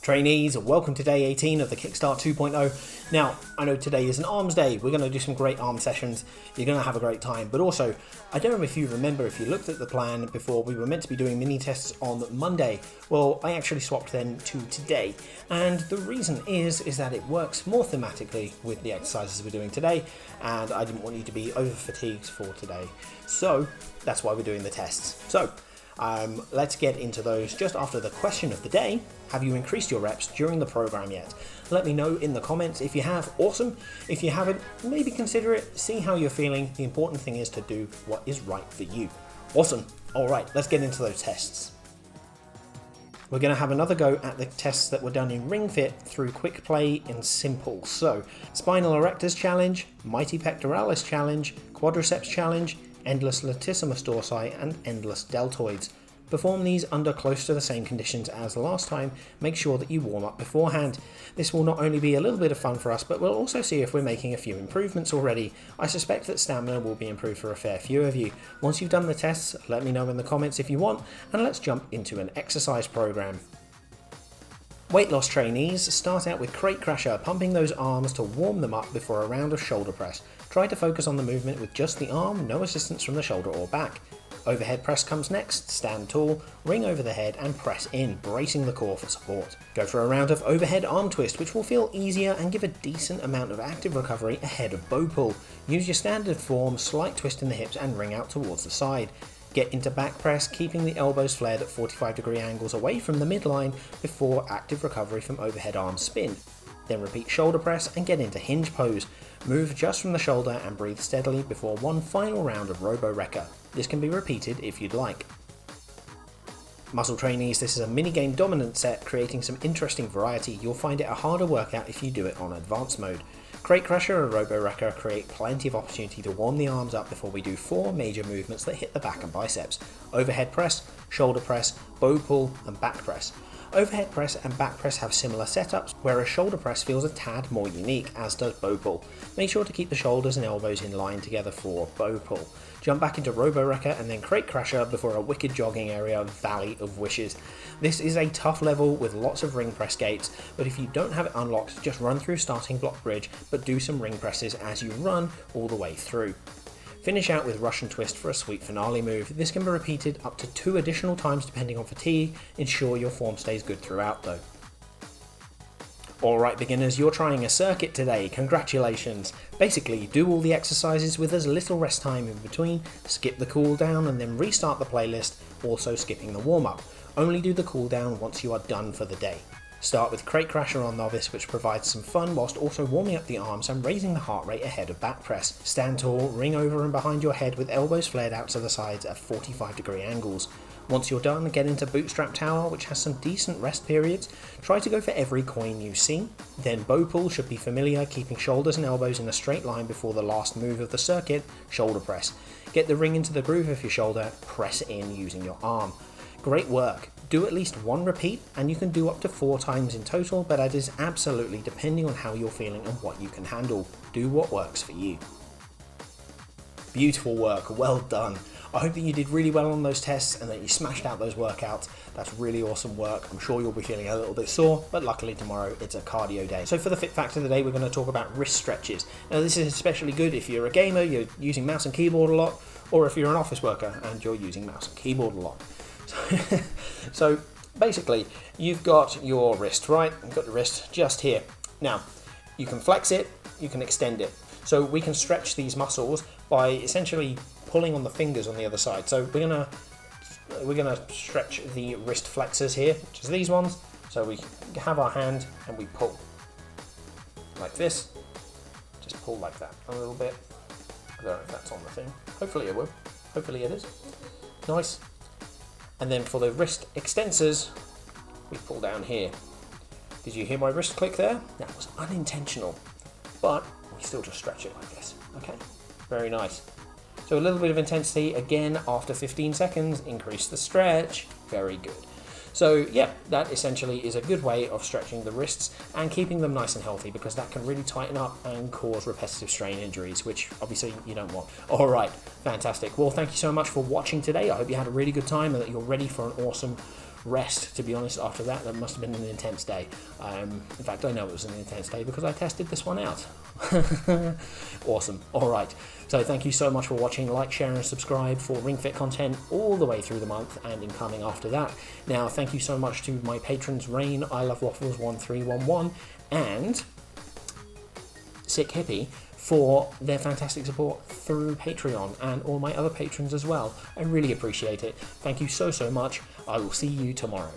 Trainees, welcome to day 18 of the Kickstart 2.0. Now, I know today is an arms day. We're going to do some great arm sessions. You're going to have a great time. But also, I don't know if you remember, if you looked at the plan before, we were meant to be doing mini tests on Monday. Well, I actually swapped them to today. And the reason is that it works more thematically with the exercises we're doing today. And I didn't want you to be over fatigued for today. So that's why we're doing the tests. So let's get into those just after the question of the day. Have you increased your reps during the program yet? Let me know in the comments. If you have, awesome. If you haven't, maybe consider it. See how you're feeling. The important thing is to do what is right for you. Awesome. All right, let's get into those tests. We're going to have another go at the tests that were done in Ring Fit through Quick Play in Simple. So, Spinal Erectors Challenge, Mighty Pectoralis Challenge, Quadriceps Challenge, Endless Latissimus Dorsi, and Endless Deltoids. Perform these under close to the same conditions as last time. Make sure that you warm up beforehand. This will not only be a little bit of fun for us, but we'll also see if we're making a few improvements already. I suspect that stamina will be improved for a fair few of you. Once you've done the tests, let me know in the comments if you want, and let's jump into an exercise program. Weight loss trainees, start out with Crate Crusher, pumping those arms to warm them up before a round of shoulder press. Try to focus on the movement with just the arm, no assistance from the shoulder or back. Overhead press comes next. Stand tall, ring over the head and press in, bracing the core for support. Go for a round of overhead arm twist, which will feel easier and give a decent amount of active recovery ahead of bow pull. Use your standard form, slight twist in the hips and ring out towards the side. Get into back press, keeping the elbows flared at 45-degree angles away from the midline before active recovery from overhead arm spin. Then repeat shoulder press and get into hinge pose. Move just from the shoulder and breathe steadily before one final round of Robo-Wrecker. This can be repeated if you'd like. Muscle trainees, this is a mini-game dominant set, creating some interesting variety. You'll find it a harder workout if you do it on advanced mode. Crate Crusher and Robo-Wrecker create plenty of opportunity to warm the arms up before we do 4 major movements that hit the back and biceps. Overhead press, shoulder press, bow pull and back press. Overhead press and back press have similar setups, whereas shoulder press feels a tad more unique, as does bow pull. Make sure to keep the shoulders and elbows in line together for bow pull. Jump back into Robo-Wrecker and then Crate Crusher before a wicked jogging area, Valley of Wishes. This is a tough level with lots of ring press gates, but if you don't have it unlocked, just run through starting block bridge, but do some ring presses as you run all the way through. Finish out with Russian Twist for a sweet finale move. This can be repeated up to 2 additional times depending on fatigue. Ensure your form stays good throughout though. Alright beginners, you're trying a circuit today, congratulations. Basically, do all the exercises with as little rest time in between, skip the cool down and then restart the playlist, also skipping the warm up. Only do the cool down once you are done for the day. Start with Crate Crusher on Novice, which provides some fun whilst also warming up the arms and raising the heart rate ahead of back press. Stand tall, ring over and behind your head with elbows flared out to the sides at 45-degree angles. Once you're done, get into Bootstrap Tower, which has some decent rest periods. Try to go for every coin you see. Then bow pull should be familiar, keeping shoulders and elbows in a straight line before the last move of the circuit, shoulder press. Get the ring into the groove of your shoulder, press in using your arm. Great work. Do at least 1 repeat, and you can do up to 4 times in total, but that is absolutely depending on how you're feeling and what you can handle. Do what works for you. Beautiful work, well done. I hope that you did really well on those tests and that you smashed out those workouts. That's really awesome work. I'm sure you'll be feeling a little bit sore, but luckily tomorrow it's a cardio day. So for the Fit Factor today, we're going to talk about wrist stretches. Now this is especially good if you're a gamer, you're using mouse and keyboard a lot, or if you're an office worker and you're using mouse and keyboard a lot. So basically, you've got your wrist, right? You've got the wrist just here. Now, you can flex it, you can extend it. So we can stretch these muscles by essentially pulling on the fingers on the other side. So we're gonna stretch the wrist flexors here, which is these ones. So we have our hand and we pull like this. Just pull like that a little bit. I don't know if that's on the thing. Hopefully it will. Hopefully it is. Nice. And then for the wrist extensors, we pull down here. Did you hear my wrist click there? That was unintentional, but we still just stretch it like this, okay? Very nice. So a little bit of intensity, again, after 15 seconds, increase the stretch, very good. So yeah, that essentially is a good way of stretching the wrists and keeping them nice and healthy, because that can really tighten up and cause repetitive strain injuries, which obviously you don't want. All right, fantastic. Well, thank you so much for watching today. I hope you had a really good time and that you're ready for an awesome rest, to be honest, after that. That must have been an intense day. In fact, I know it was an intense day because I tested this one out. Awesome. All right. So thank you so much for watching. Like, share, and subscribe for Ring Fit content all the way through the month and incoming after that. Now, thank you so much to my patrons, Rain, I Love Waffles 1311, and Sick Hippie, for their fantastic support through Patreon, and all my other patrons as well. I really appreciate it. Thank you so much. I will see you tomorrow.